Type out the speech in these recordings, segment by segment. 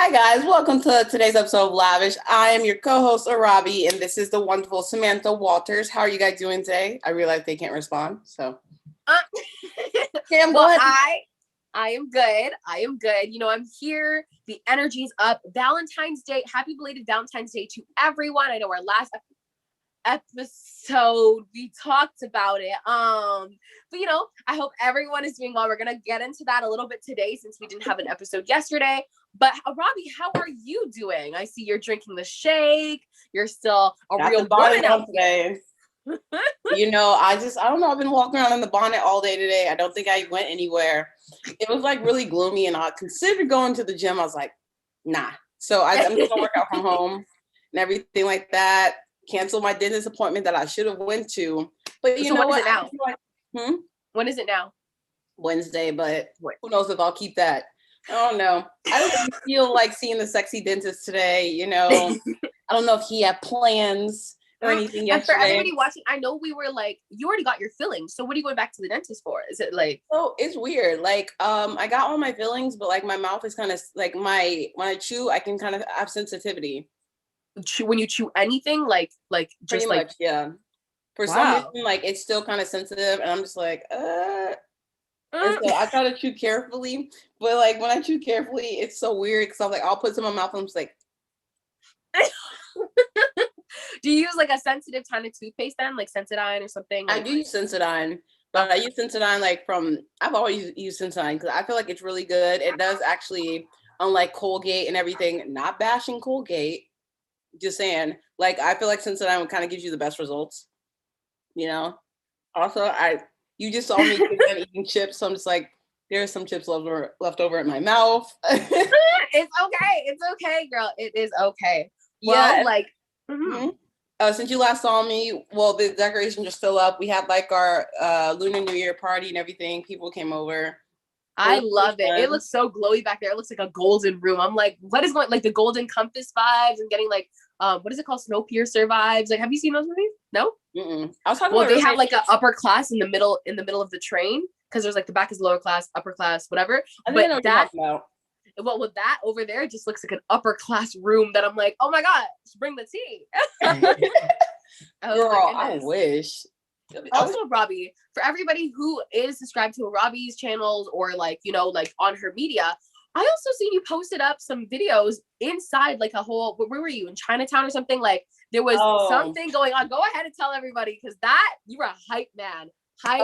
Hi guys, welcome to today's episode of Lavish. I am your co-host Arabi, and this is the wonderful Samantha Walters. How are you guys doing today? I realize they can't respond, so Cam, go ahead. I am good. I am good. You know, I'm here. The energy's up. Valentine's Day. Happy belated Valentine's Day to everyone. I know our last episode we talked about it. But you know, I hope everyone is doing well. We're gonna get into that a little bit today since we didn't have an episode yesterday. But Robbie, how are you doing? I see you're drinking the shake. You're still a real woman out today. You know, I don't know. I've been walking around in the bonnet all day today. I don't think I went anywhere. It was like really gloomy, and I considered going to the gym. I was like, nah. So I'm just gonna work out from home and everything like that. Cancel my dentist appointment that I should have went to. But you know what? Is it now? When is it now? Wednesday, but who knows if I'll keep that. I don't know. I don't really feel like seeing the sexy dentist today, you know. I don't know if he had plans or anything yesterday. And for everybody watching, I know we were like, you already got your fillings. So what are you going back to the dentist for? Is it like... Oh, it's weird. Like, I got all my fillings, but like my mouth is kind of like when I chew, I can kind of have sensitivity. When you chew anything, like just pretty like... much, yeah. For some reason, like it's still kind of sensitive, and I'm just like, And so I try to chew carefully, but like when I chew carefully, it's so weird because I'm like, I'll put some in my mouth and I'm just like. Do you use like a sensitive kind of toothpaste then, like Sensodyne or something? I do use Sensodyne, but I use Sensodyne I've always used Sensodyne because I feel like it's really good. It does actually, unlike Colgate and everything, not bashing Colgate, just saying, like I feel like Sensodyne kind of gives you the best results, you know. Also, you just saw me eating chips, so I'm just like, there's some chips left over in my mouth. It's okay. It's okay, girl. It is okay. Well, yeah. Since you last saw me, well, the decorations are still up. We had like our Lunar New Year party and everything. People came over. I love it. It looks so glowy back there. It looks like a golden room. I'm like, what is going like the Golden Compass vibes and getting like what is it called? Snowpiercer vibes. Like, have you seen those movies? No. I was talking. Well, they have like an upper class in the middle of the train because there's like the back is lower class, upper class, whatever. But that, well, with that over there, it just looks like an upper class room that I'm like, oh my god, just bring the tea. Girl, I wish. Also, Robbie, for everybody who is subscribed to Robbie's channels or like, you know, like on her media, I also seen you posted up some videos inside like a whole, where were you, in Chinatown or something? Like there was something going on. Go ahead and tell everybody, because that, you were a hype man. For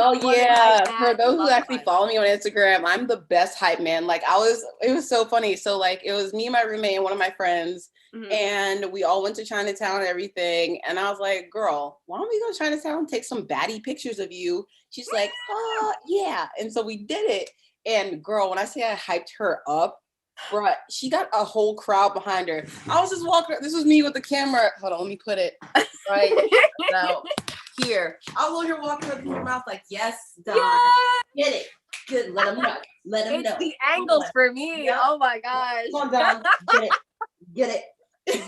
those who actually follow me on Instagram, I'm the best hype man. Like it was so funny. So like it was me and my roommate and one of my friends, and we all went to Chinatown and everything. And I was like, girl, why don't we go to Chinatown and take some baddie pictures of you? She's like, oh yeah. And so we did it. And girl, when I say I hyped her up, bruh, she got a whole crowd behind her. I was just walking. This was me with the camera. Hold on, let me put it right now. Here, I was over here walking with her mouth like, yes, Don, get it, good. Let them know. Let them know. It's the angles for me. Yep. Oh my gosh. Come on, Don, get it.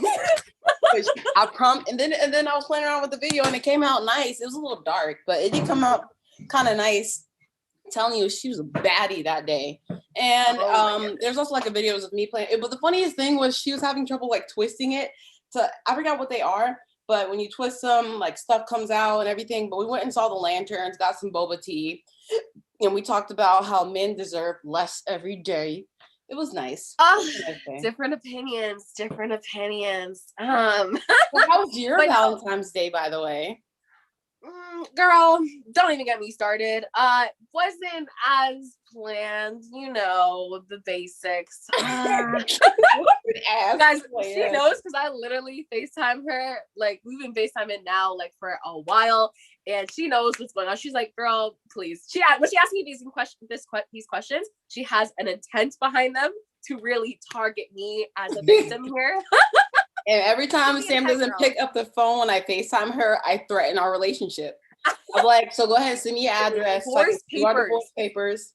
I prompted, and then I was playing around with the video, and it came out nice. It was a little dark, but it did come out kind of nice. I'm telling you, she was a baddie that day. And there's also like a video of me playing it. But the funniest thing was she was having trouble like twisting it. I forgot what they are. But when you twist them, like stuff comes out and everything. But we went and saw the lanterns, got some boba tea, and we talked about how men deserve less every day. It was nice. Different opinions. Well, how was your Valentine's Day, by the way? Girl, don't even get me started. Wasn't as planned, you know, the basics. Guys, she knows because I literally FaceTime her. Like, we've been FaceTiming now like for a while, and she knows what's going on. She's like, girl, please. When she asked me these questions, she has an intent behind them to really target me as a victim here. And every time Sam doesn't pick up the phone when I FaceTime her, I threaten our relationship. I'm like, so go ahead, send me your address. Divorce papers.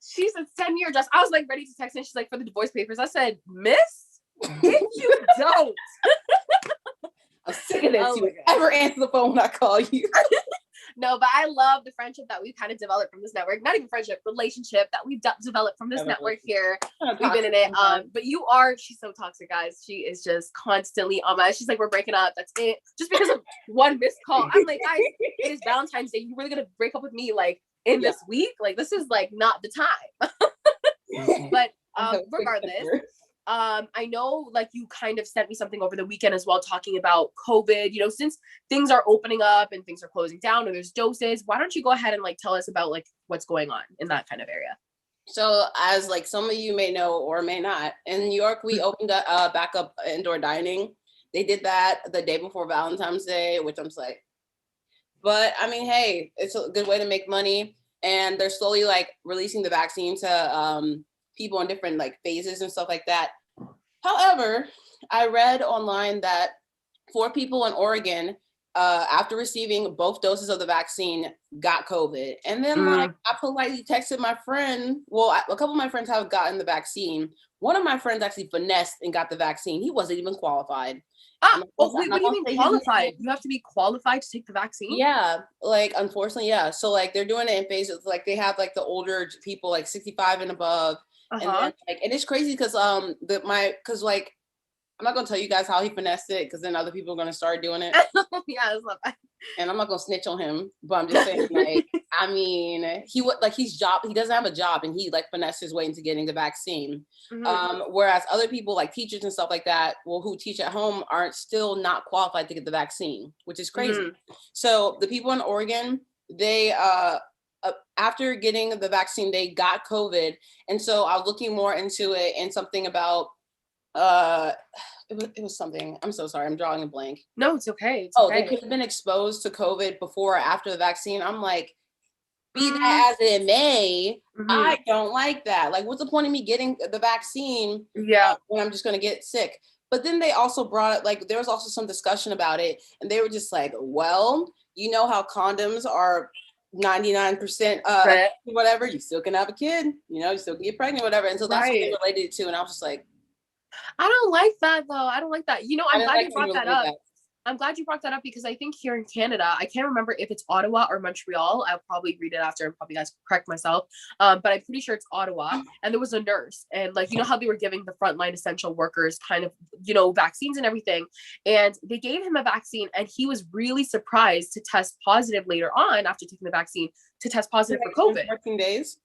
She said, send me your address. I was like ready to text her. She's like, for the divorce papers. I said, miss, if you don't. I'm sick of this. You ever answer the phone when I call you. No, but I love the friendship that we've kind of developed from this network. Not even friendship, relationship that we've developed from this network here. We've been in it. But she's so toxic, guys. She is just constantly on my, she's like, we're breaking up. That's it. Just because of one missed call. I'm like, guys, it is Valentine's Day. You really gonna break up with me like in this week? Like, this is like not the time. But regardless, I know like you kind of sent me something over the weekend as well, talking about COVID, you know, since things are opening up and things are closing down or there's doses, why don't you go ahead and like tell us about like what's going on in that kind of area? So as like some of you may know or may not, in New York, we opened back up indoor dining. They did that the day before Valentine's Day, which I'm just like, but I mean, hey, it's a good way to make money. And they're slowly like releasing the vaccine to people in different like phases and stuff like that. However, I read online that 4 people in Oregon, after receiving both doses of the vaccine, got COVID. And then like I politely texted my friend. Well, a couple of my friends have gotten the vaccine. One of my friends actually finessed and got the vaccine. He wasn't even qualified. Wait, what do you mean qualified? You have to be qualified to take the vaccine? Yeah, like unfortunately, yeah. So like they're doing it in phases. Like they have like the older people, like 65 and above, and then like, and it's crazy because like I'm not gonna tell you guys how he finessed it because then other people are gonna start doing it. Yeah, it's not bad. And I'm not gonna snitch on him, but I'm just saying, like, I mean, he doesn't have a job, and he like finessed his way into getting the vaccine. Whereas other people, like teachers and stuff like that, who teach at home, aren't still not qualified to get the vaccine, which is crazy. So the people in Oregon, they after getting the vaccine, they got COVID, and so I was looking more into it and something about it was something. I'm so sorry. I'm drawing a blank. No, it's okay. They could have been exposed to COVID before or after the vaccine. I'm like, be that as it may, I don't like that. Like, what's the point of me getting the vaccine? Yeah, when I'm just gonna get sick. But then they also brought it, like, there was also some discussion about it, and they were just like, well, you know how condoms are 99% whatever, you still can have a kid, you know, you still can get pregnant, whatever. And so that's what they related it to. And I was just like, I don't like that though. I don't like that. You know, I'm glad you brought that up. I'm glad you brought that up because I think here in Canada, I can't remember if it's Ottawa or Montreal. I'll probably read it after and probably guys correct myself. But I'm pretty sure it's Ottawa. And there was a nurse, and like, you know how they were giving the frontline essential workers kind of, you know, vaccines and everything. And they gave him a vaccine, and he was really surprised to test positive later on after taking the vaccine, to test positive for COVID. 14 days.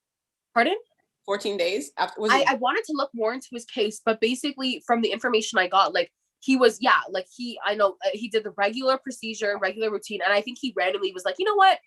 Pardon? 14 days after. I wanted to look more into his case, but basically from the information I got, like he was, he did the regular procedure, regular routine. And I think he randomly was like, you know what,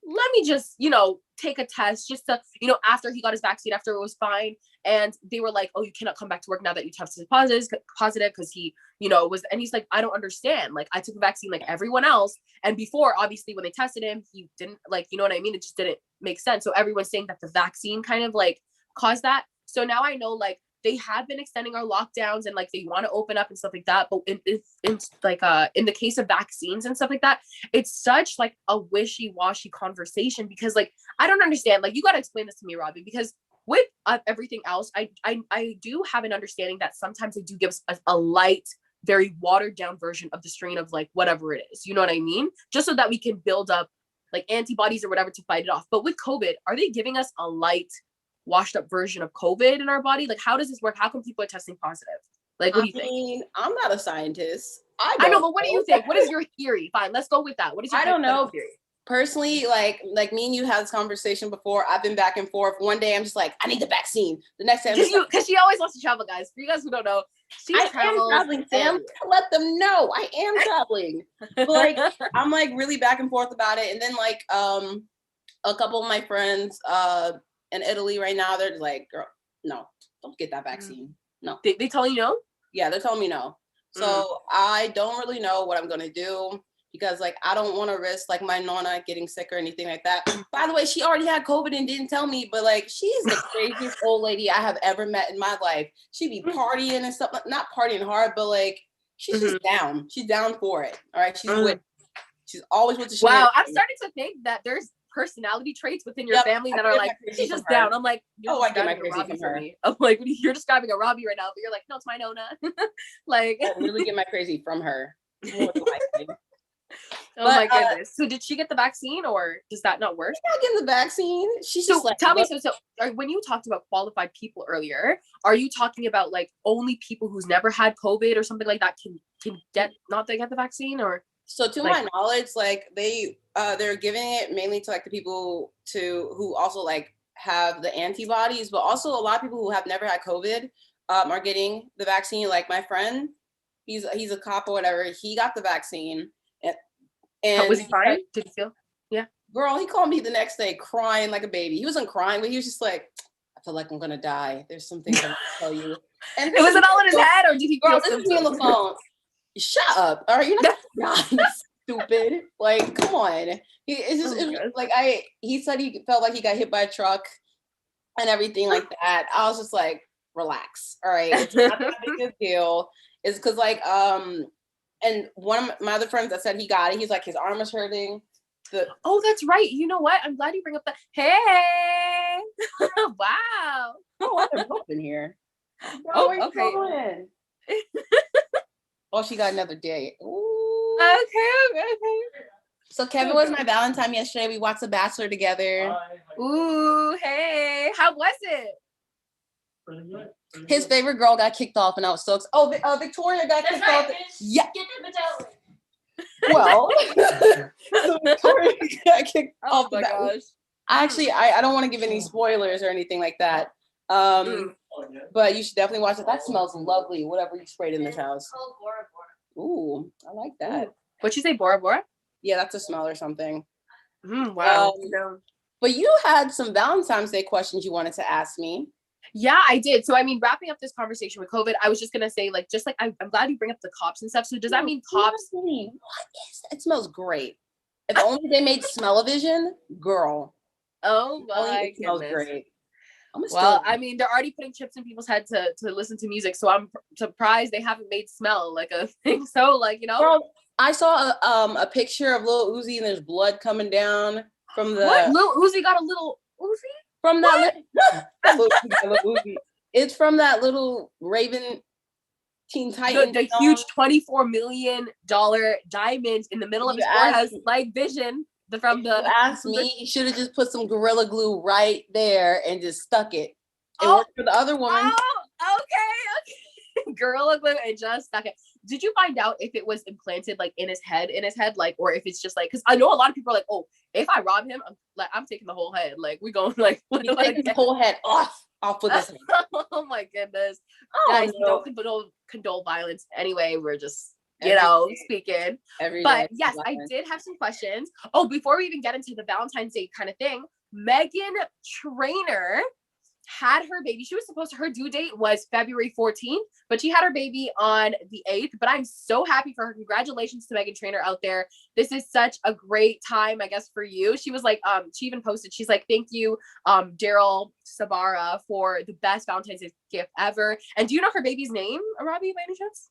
let me just, you know, take a test just to, you know, after he got his vaccine, after it was fine. And they were like, oh, you cannot come back to work now that you tested positive because he, you know, and he's like, I don't understand. Like I took the vaccine like everyone else. And before, obviously, when they tested him, he didn't, like, you know what I mean? It just didn't make sense. So everyone's saying that the vaccine kind of like caused that. So now I know, like, they have been extending our lockdowns and like they want to open up and stuff like that. But in the case of vaccines and stuff like that, it's such like a wishy-washy conversation because like I don't understand. Like, you got to explain this to me, Robbie, because with everything else, I do have an understanding that sometimes they do give us a light, very watered down version of the strain of like whatever it is. You know what I mean? Just so that we can build up like antibodies or whatever to fight it off. But with COVID, are they giving us a light, washed up version of COVID in our body? Like, how does this work? How come people are testing positive? Like, what do you think? I'm not a scientist. I know, but what do you think? What is your theory? Fine, let's go with that. What is your I don't know. theory? Personally, like me and you had this conversation before. I've been back and forth. One day I'm just like, I need the vaccine. The next day, because she always wants to travel, guys. For you guys who don't know, I am traveling, Sam. Let them know I am traveling. But like, I'm like really back and forth about it. And then like a couple of my friends in Italy right now, they're like, girl, no, don't get that vaccine. No. They telling you no? Yeah, they're telling me no. So I don't really know what I'm gonna do because like I don't want to risk like my nonna getting sick or anything like that. By the way, she already had COVID and didn't tell me, but like she's the craziest old lady I have ever met in my life. She'd be partying and stuff, not partying hard, but like she's just down. She's down for it. All right. She's always with the shit. Wow, I'm starting to think that there's personality traits within your family that are like, she's just down. I'm like, I get my crazy from her. I'm like, you're describing a Robbie right now, but you're like, no, it's my Nona. Like, I really get my crazy from her. Oh my goodness. So did she get the vaccine or does that not work? She's not getting the vaccine. She's so just like, tell me, so when you talked about qualified people earlier, are you talking about like only people who's never had COVID or something like that can get the vaccine? Or so to my knowledge, like they're giving it mainly to like the people who also like have the antibodies, but also a lot of people who have never had COVID are getting the vaccine. Like my friend, he's a cop or whatever, he got the vaccine. And was he fine? Did he feel? Yeah. Girl, he called me the next day crying like a baby. He wasn't crying, but he was just like, I feel like I'm gonna die. There's some things I want to tell you. And was it all in his head, or did he feel this is me on the phone. Shut up. All right, you're not gonna die, stupid. Like, come on. He said he felt like he got hit by a truck and everything like that. I was just like, relax. All right. It's not that big a deal. It's because like and one of my other friends that said he got it, he's like, his arm is hurting. Oh, that's right. You know what? I'm glad you bring up that. Hey, wow. Oh, they're both in here. Oh, okay. Oh, she got another date. Ooh. Okay. So Kevin was my Valentine yesterday. We watched The Bachelor together. Ooh, hey. How was it? His favorite girl got kicked off, and I was so excited. Oh, Victoria got kicked off. Yeah. Get the medallion. Well, so Victoria got kicked off. Oh my gosh. Actually, I don't want to give any spoilers or anything like that. But you should definitely watch it. That smells lovely. Whatever you sprayed in this house. Ooh, I like that. What'd you say, Bora Bora? Yeah, that's a smell or something. Wow. But you had some Valentine's Day questions you wanted to ask me. Yeah, I did. So, I mean, wrapping up this conversation with COVID, I was just going to say, like, just like, I'm glad you bring up the cops and stuff. So does that mean cops? What is that? It smells great. If only they made smell-o-vision, girl. Oh my It smells great. Well, I mean, they're already putting chips in people's head to listen to music. So I'm surprised they haven't made smell like a thing. So like, you know. Girl, I saw a picture of Lil Uzi and there's blood coming down from the. What? Lil Uzi got a little Uzi? From that little Uzi. It's from that little Raven Teen Titans. The huge $24 million diamond in the middle of his forehead, like vision. Ask me, you should have just put some Gorilla Glue right there and just stuck it. It worked for the other woman. Oh, okay. Gorilla Glue and just stuck it. Did you find out if it was implanted like in his head, like, or if it's just like, because I know a lot of people are like, oh, if I rob him, I'm taking the whole head. Like, we going like, taking the whole head off with this. Oh my goodness. Guys, don't condole violence. Anyway, we're just, speaking. But yes, I did have some questions. Oh, before we even get into the Valentine's Day kind of thing, Meghan Trainor had her baby. She was her due date was February 14th, but she had her baby on the 8th. But I'm so happy for her. Congratulations to Meghan Trainor out there. This is such a great time, I guess, for you. She was like, she even posted, she's like, thank you, Daryl Sabara, for the best Valentine's Day gift ever. And do you know her baby's name, Robbie, by any chance?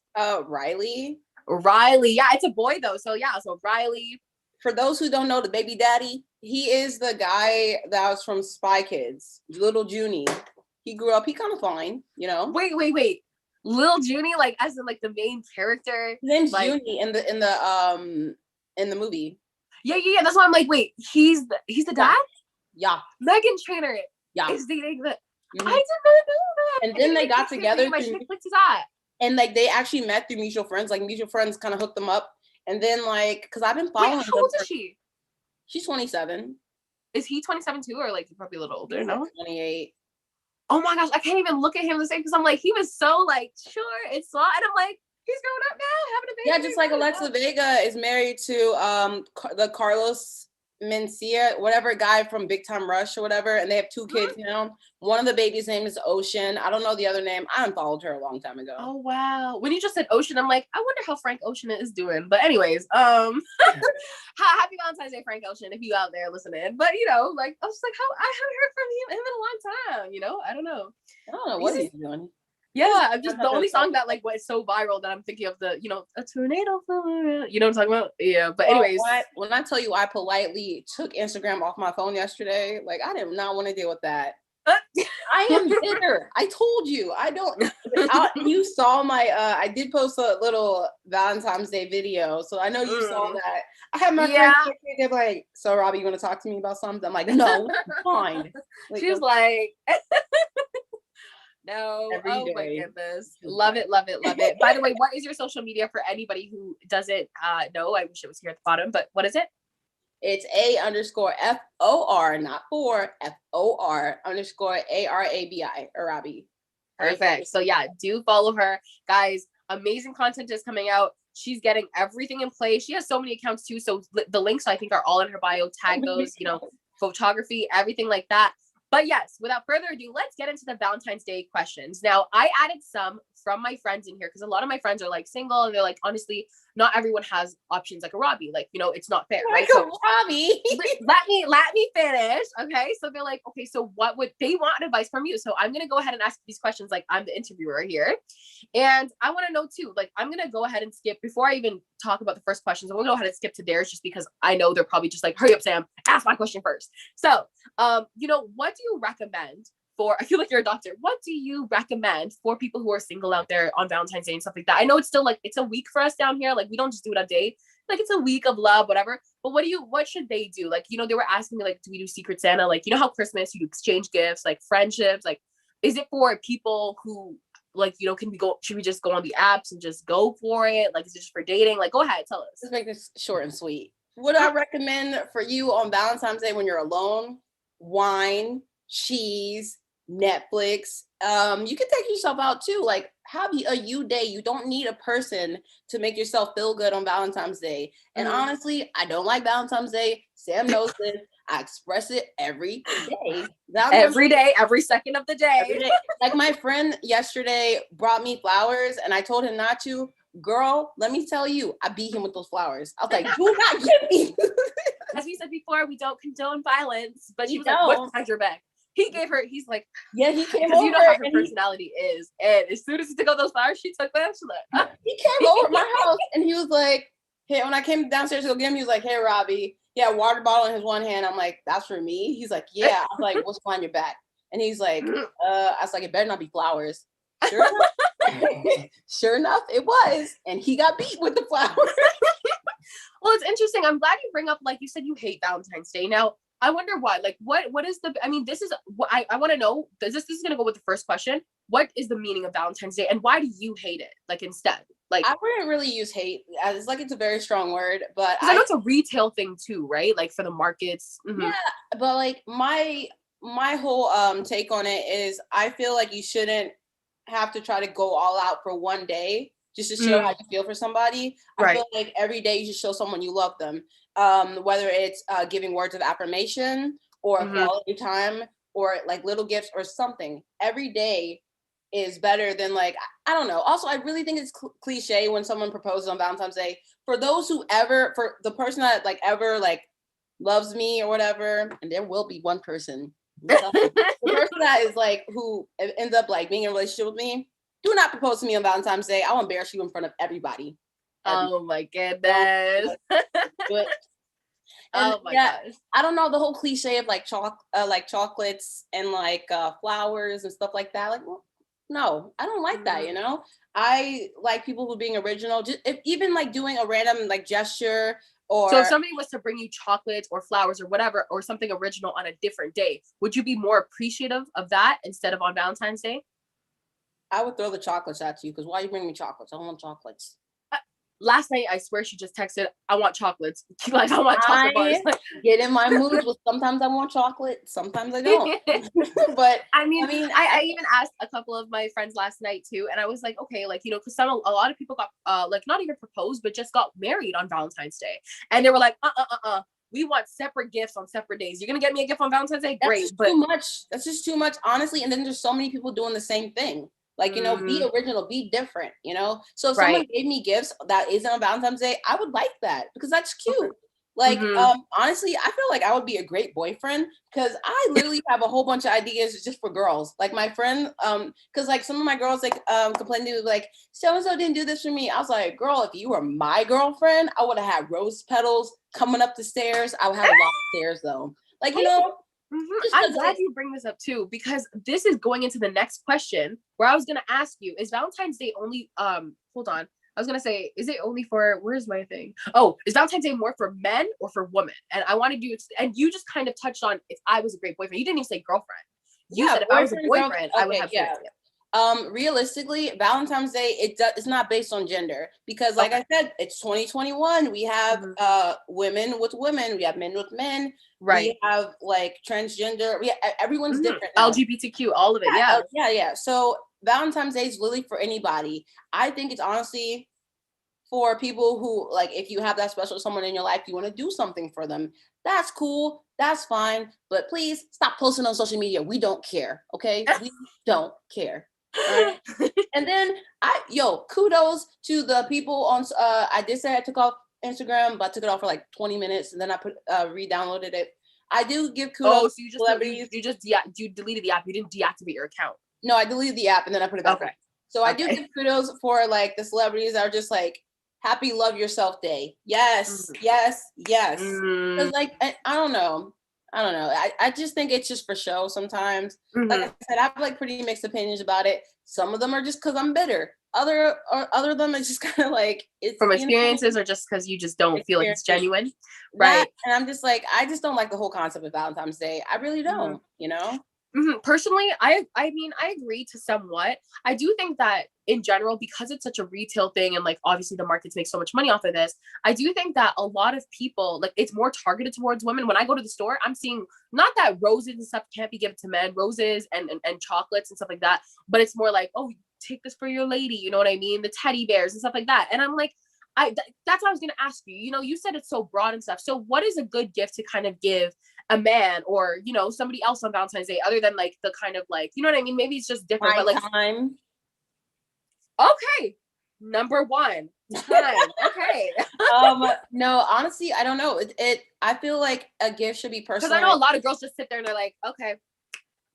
Riley. Yeah, it's a boy though. So yeah, so Riley. For those who don't know, the baby daddy, he is the guy that was from Spy Kids, Little Junie. He grew up, he kind of fine, you know. Wait. Lil Junie, like as in like the main character. His name's like, Junie in the movie. Yeah. That's why I'm like, wait, he's the dad? Yeah. Meghan Trainor. Yeah. Is dating the. I didn't know that. And then they got together. And like they actually met through mutual friends. Like mutual friends kind of hooked them up. And then like, because I've been following. Wait, how old is she? She's 27. Is he 27 too, or like probably a little older? He's no, 28. Oh my gosh, I can't even look at him the same because I'm like, he was so like, sure, it's small, and I'm like, he's growing up now, having a baby. Yeah, just like Alexa Vega is married to the Carlos Mencia, whatever guy from Big Time Rush or whatever, and they have 2 kids now. One of the babies' name is Ocean. I don't know the other name. I unfollowed her a long time ago. Oh wow! When you just said Ocean, I'm like, I wonder how Frank Ocean is doing. But anyways, happy Valentine's Day, Frank Ocean, if you out there listening. But like I was like, how I haven't heard from him in a long time. I don't know. I don't know what he's doing. Yeah, I'm just the only song that like was so viral that I'm thinking of a tornado. You know what I'm talking about? Yeah, but anyways, when I, when I tell you I politely took Instagram off my phone yesterday, like I did not want to deal with that. I am bitter. I told you. I don't. You saw my. I did post a little Valentine's Day video, so I know you saw that. I had my friends. They're like, "So, Robbie, you want to talk to me about something?" I'm like, "No, fine." Like, she's like, "No." Oh my goodness, love it, love it, love it. By the way, what is your social media for anybody who doesn't know? I wish it was here at the bottom, but what is it? It's A_FOR, not for FOR_ARABI, Arabi. Perfect. So yeah, do follow her, guys. Amazing content is coming out. She's getting everything in place. She has so many accounts too. So the links I think are all in her bio. Tag those, photography, everything like that. But yes, without further ado, let's get into the Valentine's Day questions. Now, I added some from my friends in here because a lot of my friends are like single and they're like, honestly, not everyone has options like a Robbie. Like, it's not fair, right? So Robbie, let me finish. Okay. So they're like, okay, so what would they want advice from you? So I'm going to go ahead and ask these questions. Like, I'm the interviewer here. And I want to know too, like, I'm going to go ahead and skip before I even talk about the first questions. I'm going to go ahead and skip to theirs just because I know they're probably just like, hurry up, Sam, ask my question first. So, what do you recommend for, I feel like you're a doctor. What do you recommend for people who are single out there on Valentine's Day and stuff like that? I know it's still like, it's a week for us down here. Like, we don't just do it a day. Like, it's a week of love, whatever. But what should they do? Like, they were asking me, like, do we do Secret Santa? Like, how Christmas, you exchange gifts, like friendships, like, is it for people who like, should we just go on the apps and just go for it? Like, is it just for dating? Like, go ahead, tell us. Let's make this short and sweet. What I recommend for you on Valentine's Day when you're alone: wine, cheese, Netflix. You can take yourself out too. Like, have a you day. You don't need a person to make yourself feel good on Valentine's Day. And honestly, I don't like Valentine's Day. Sam knows this. I express it every day. Every day, every second of the day. Like, my friend yesterday brought me flowers and I told him not to. Girl, let me tell you, I beat him with those flowers. I was like, do not give me. As we said before, we don't condone violence, but she was like, what's behind your back? He gave her, he's like, yeah, he came over. You know how her personality is. And as soon as he took out those flowers, she took them. She's like, he came over my house and he was like, hey, when I came downstairs to go get him, he was like, hey, Robbie. He had a water bottle in his one hand. I'm like, that's for me? He's like, yeah. I was like, what's behind your back? And he's like, I was like, it better not be flowers. Sure enough, sure enough, it was. And he got beat with the flowers. Well, it's interesting. I'm glad you bring up, like you said, you hate Valentine's Day. Now, I wonder why. Like, what is the, this is what I want to know. This is going to go with the first question. What is the meaning of Valentine's Day and why do you hate it? Like, instead, like, I wouldn't really use hate. It's like, it's a very strong word, but I know it's a retail thing too, right? Like, for the markets. Yeah. But like, my whole take on it is, I feel like you shouldn't have to try to go all out for one day just to show how you feel for somebody. I feel like every day you should show someone you love them. Whether it's giving words of affirmation or quality time or like little gifts or something. Every day is better than, like, I don't know. Also, I really think it's cliche when someone proposes on Valentine's Day. For those who ever, for the person that like ever like loves me or whatever, and there will be one person, the person that is like, who ends up like being in a relationship with me, do not propose to me on Valentine's Day. I will embarrass you in front of everybody. Oh my goodness. Oh my gosh. I don't know, the whole cliche of like chocolates and like flowers and stuff like that. Like, well, no, I don't like that, I like people who are being original. Just even like doing a random like gesture. So if somebody was to bring you chocolates or flowers or whatever, or something original on a different day, would you be more appreciative of that instead of on Valentine's Day? I would throw the chocolates at you because why are you bringing me chocolates? I don't want chocolates. Last night, I swear she just texted, I want chocolates. Like, I want chocolate bars. Get in my mood. Sometimes I want chocolate. Sometimes I don't. But I even asked a couple of my friends last night too. And I was like, okay, like, because a lot of people got like not even proposed, but just got married on Valentine's Day. And they were like, we want separate gifts on separate days. You're going to get me a gift on Valentine's Day? Great. That's too much. That's just too much, honestly. And then there's so many people doing the same thing. Like, be original, be different, So if someone gave me gifts that isn't on Valentine's Day, I would like that because that's cute. Like, honestly, I feel like I would be a great boyfriend because I literally have a whole bunch of ideas just for girls. Like, my friend, because like some of my girls like complained to me like, so-and-so didn't do this for me. I was like, girl, if you were my girlfriend, I would have had rose petals coming up the stairs. I would have a lot of stairs though. Like, I'm glad you bring this up too, because this is going into the next question where I was going to ask you, is Valentine's Day only, hold on. I was going to say, is it only for, where's my thing? Oh, is Valentine's Day more for men or for women? And I wanted you, and you just kind of touched on if I was a great boyfriend. You didn't even say girlfriend. You said if I was a boyfriend, I would have feelings. Realistically, Valentine's Day, it's not based on gender, because like I said, it's 2021. We have women with women, we have men with men, right? We have like transgender, everyone's different now. LGBTQ, all of it. Yeah. So Valentine's Day is literally for anybody. I think it's honestly for people who, like, if you have that special someone in your life, you want to do something for them. That's cool. That's fine. But please stop posting on social media. We don't care. Okay. We don't care. Right? And then kudos to the people on I did say I took off Instagram, but I took it off for like 20 minutes and then I re-downloaded it. I do give kudos to celebrities. You deleted the app. You didn't deactivate your account. No, I deleted the app and then I put it back. Okay. So I do give kudos for like the celebrities that are just like, happy Love Yourself Day. Yes. Because like I don't know. I just think it's just for show sometimes. Like I said, I have like pretty mixed opinions about it. Some of them are just because I'm bitter. Other of them is just kind of like it's from experiences, or just because you just don't feel like it's genuine, right? And I'm just like, I just don't like the whole concept of Valentine's Day. I really don't. Personally, I mean, I agree to somewhat. I do think that in general, because it's such a retail thing and like obviously the markets make so much money off of this, I do think that a lot of people, like, it's more targeted towards women. When I go to the store, I'm seeing not that roses and stuff can't be given to men, roses and chocolates and stuff like that, but it's more like, oh, take this for your lady, you know what I mean? The teddy bears and stuff like that. And I'm like, that's what I was going to ask you. You said it's so broad and stuff. So what is a good gift to kind of give a man or, somebody else on Valentine's Day, other than like the kind of like, you know what I mean? Maybe it's just different, but like time. Okay. Number one, time. Okay. No, honestly, I don't know. I feel like a gift should be personal. Because I know a lot of girls just sit there and they're like, okay,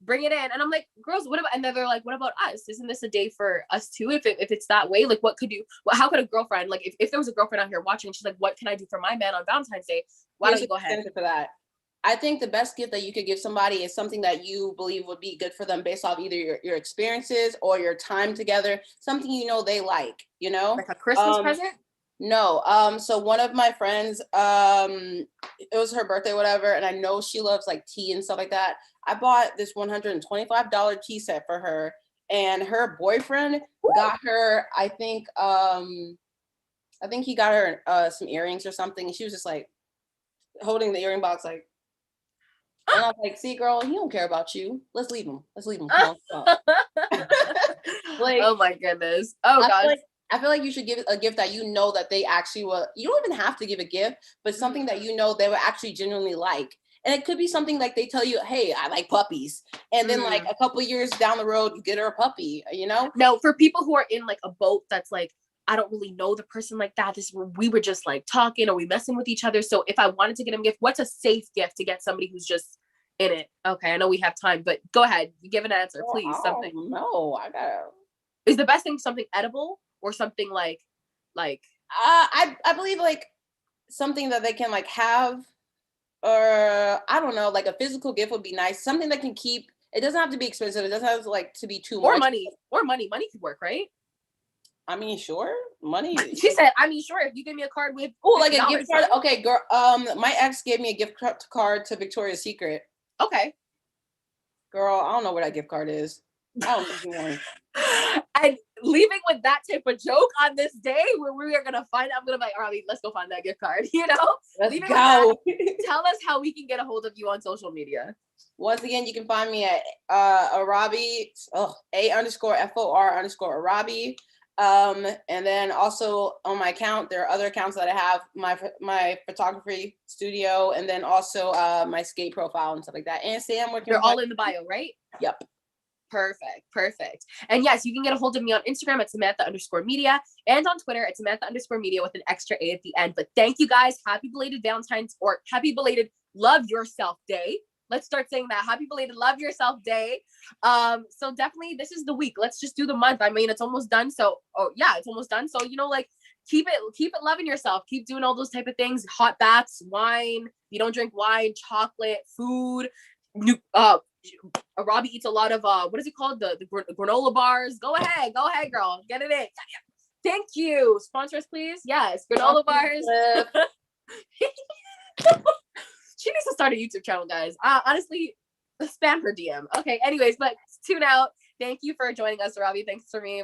bring it in. And I'm like, girls, what about, and then they're like, what about us? Isn't this a day for us too? If it's that way, like, how could a girlfriend, like, if there was a girlfriend out here watching, she's like, what can I do for my man on Valentine's Day? Why don't you go ahead? For that. I think the best gift that you could give somebody is something that you believe would be good for them based off either your experiences or your time together, something they like, Like a Christmas present? No. So one of my friends, it was her birthday, whatever, and I know she loves like tea and stuff like that. I bought this $125 tea set for her, and her boyfriend got her, I think he got her some earrings or something, and she was just like holding the earring box like, and I was like, see, girl, he don't care about you. Let's leave him. Come on. Like, oh my goodness. Oh God. I feel like you should give a gift that that they actually will. You don't even have to give a gift, but something that they would actually genuinely like. And it could be something like they tell you, hey, I like puppies. And then like a couple of years down the road, you get her a puppy, No, for people who are in like a boat that's like, I don't really know the person like that. We were just like talking, or we messing with each other. So if I wanted to get him a gift, what's a safe gift to get somebody who's just in it? Okay, I know we have time, but go ahead. You give an answer, please. Something. No, I gotta. Is the best thing something edible or something like? I believe like something that they can like have, or I don't know, like a physical gift would be nice. Something that can keep. It doesn't have to be expensive. It doesn't have to like to be too much. Or money could work, right? I mean, sure, money. She said, I mean, sure, if you give me a card with like a gift card. Okay, girl. My ex gave me a gift card to Victoria's Secret. Okay. Girl, I don't know where that gift card is. I don't think you want. And leaving with that type of joke on this day where we are gonna find, I'm gonna be like, all right, let's go find that gift card. Let's go. Tell us how we can get a hold of you on social media. Once again, you can find me at Arabi, _FOR_Arabi. And then also on my account, there are other accounts that I have, my photography studio, and then also my skate profile and stuff like that. And Sam, they're all in the bio, right? Yep. Perfect. And yes, you can get a hold of me on Instagram at Samantha_media and on Twitter at Samantha_media with an extra A at the end. But thank you guys. Happy belated Valentine's, or happy belated Love Yourself Day. Let's start saying that. Happy belated Love Yourself Day. So definitely this is the week. Let's just do the month. I mean, it's almost done. So, it's almost done. So, like keep it loving yourself. Keep doing all those type of things. Hot baths, wine. If you don't drink wine, chocolate, food, Robbie eats a lot of what is it called? The granola bars. Go ahead, girl. Get it in. Thank you. Sponsors, please. Yes, granola bars. She needs to start a YouTube channel, guys. Honestly, spam her DM. Okay, anyways, but tune out. Thank you for joining us, Robbie. Thanks for me.